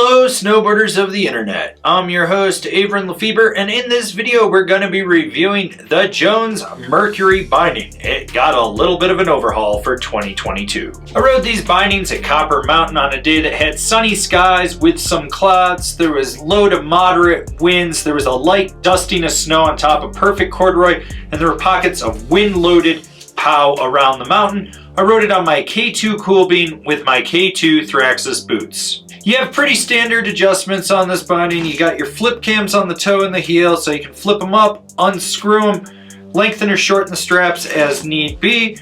Hello snowboarders of the internet, I'm your host Avran LeFeber, and in this video we're going to be reviewing the Jones Mercury binding. It got a little bit of an overhaul for 2022. I rode these bindings at Copper Mountain on a day that had sunny skies with some clouds. There was low to moderate winds, there was a light dusting of snow on top of perfect corduroy, and there were pockets of wind-loaded POW around the mountain. I rode it on my K2 Cool Bean with my K2 Thraxis boots. You have pretty standard adjustments on this binding. You got your flip cams on the toe and the heel, so you can flip them up, unscrew them, lengthen or shorten the straps as need be.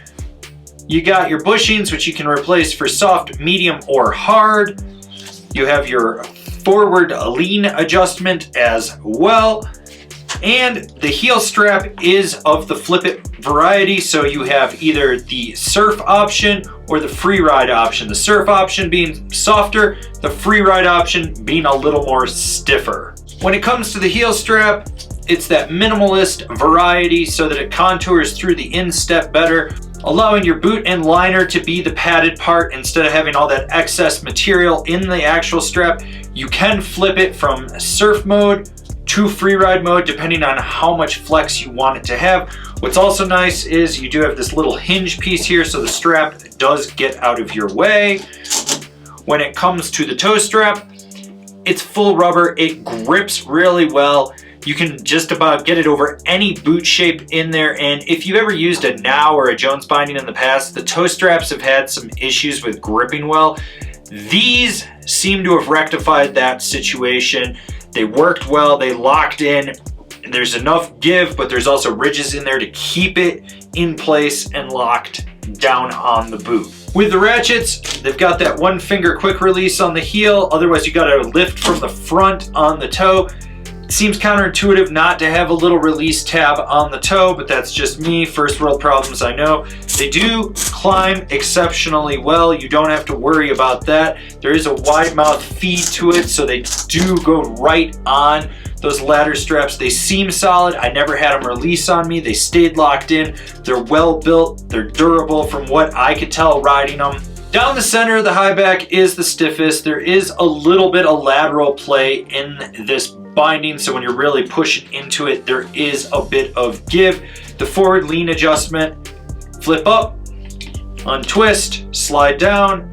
You got your bushings, which you can replace for soft, medium, or hard. You have your forward lean adjustment as well. And the heel strap is of the flip it variety, so you have either the surf option or the free ride option. The surf option being softer, the free ride option being a little more stiffer. When it comes to the heel strap, it's that minimalist variety so that it contours through the instep better, allowing your boot and liner to be the padded part instead of having all that excess material in the actual strap. You can flip it from surf mode to free ride mode depending on how much flex you want it to have. What's also nice is you do have this little hinge piece here, so the strap does get out of your way. When it comes to the toe strap, it's full rubber, it grips really well. You can just about get it over any boot shape in there, and if you've ever used a Now or a Jones binding in the past, the toe straps have had some issues with gripping well. These seem to have rectified that situation. They worked well, they locked in. There's enough give, but there's also ridges in there to keep it in place and locked down on the boot. With the ratchets, they've got that one finger quick release on the heel, otherwise you gotta lift from the front on the toe. It seems counterintuitive not to have a little release tab on the toe, but that's just me, first world problems I know. They do climb exceptionally well, you don't have to worry about that. There is a wide mouth feed to it, so they do go right on those ladder straps. They seem solid, I never had them release on me, they stayed locked in. They're well built, they're durable from what I could tell riding them. Down the center of the high back is the stiffest. There is a little bit of lateral play in this binding, so when you're really pushing into it, there is a bit of give. The forward lean adjustment, flip up, untwist, slide down,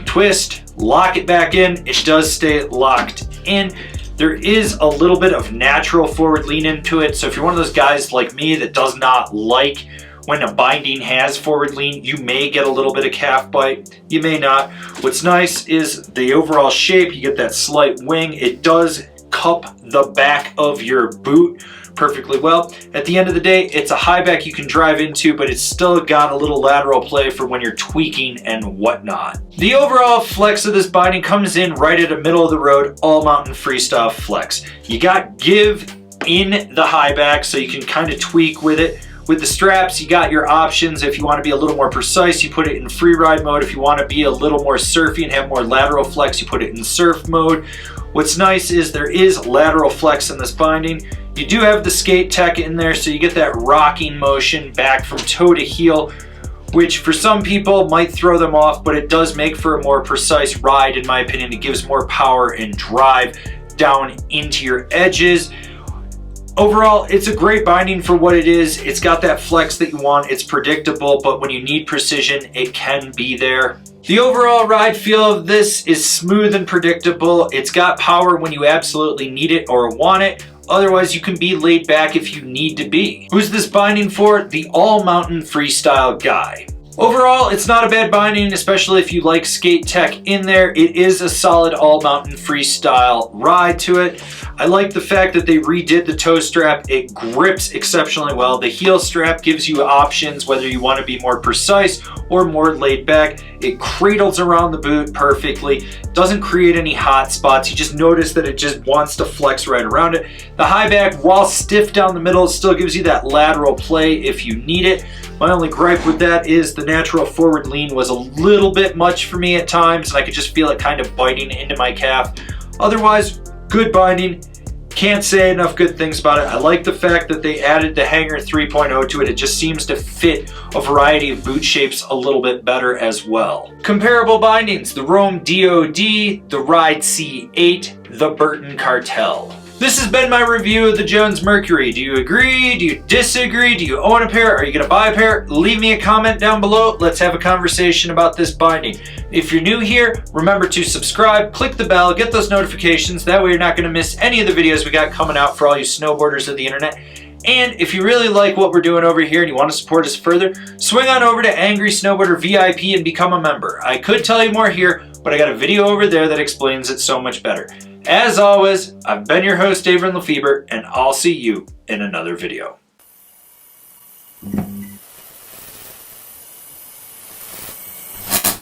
twist, lock it back in. It does stay locked in. There is a little bit of natural forward lean into it, so if you're one of those guys like me that does not like when a binding has forward lean, you may get a little bit of calf bite, you may not. What's nice is the overall shape, you get that slight wing. It does cup the back of your boot perfectly well. At the end of the day, it's a high back you can drive into, but it's still got a little lateral play for when you're tweaking and whatnot. The overall flex of this binding comes in right at a middle of the road, all mountain freestyle flex. You got give in the high back, so you can kind of tweak with it. With the straps, you got your options. If you want to be a little more precise, you put it in free ride mode. If you want to be a little more surfy and have more lateral flex, you put it in surf mode. What's nice is there is lateral flex in this binding. You do have the skate tech in there, so you get that rocking motion back from toe to heel, which for some people might throw them off, but it does make for a more precise ride in my opinion. It gives more power and drive down into your edges. Overall, it's a great binding for what it is. It's got that flex that you want. It's predictable, but when you need precision, it can be there. The overall ride feel of this is smooth and predictable. It's got power when you absolutely need it or want it. Otherwise, you can be laid back if you need to be. Who's this binding for? The all-mountain freestyle guy. Overall, it's not a bad binding, especially if you like skate tech in there. It is a solid all-mountain freestyle ride to it. I like the fact that they redid the toe strap. It grips exceptionally well. The heel strap gives you options whether you want to be more precise or more laid back. It cradles around the boot perfectly. Doesn't create any hot spots. You just notice that it just wants to flex right around it. The high back, while stiff down the middle, still gives you that lateral play if you need it. My only gripe with that is the natural forward lean was a little bit much for me at times, and I could just feel it kind of biting into my calf. Otherwise, good binding. Can't say enough good things about it. I like the fact that they added the hanger 3.0 to it. It just seems to fit a variety of boot shapes a little bit better as well. Comparable bindings, the Rome DOD, the Ride C8, the Burton Cartel. This has been my review of the Jones Mercury. Do you agree? Do you disagree? Do you own a pair? Are you going to buy a pair? Leave me a comment down below. Let's have a conversation about this binding. If you're new here, remember to subscribe, click the bell, get those notifications. That way you're not going to miss any of the videos we got coming out for all you snowboarders of the internet. And if you really like what we're doing over here and you want to support us further, swing on over to Angry Snowboarder VIP and become a member. I could tell you more here, but I got a video over there that explains it so much better. As always, I've been your host, Avran LeFeber, and I'll see you in another video.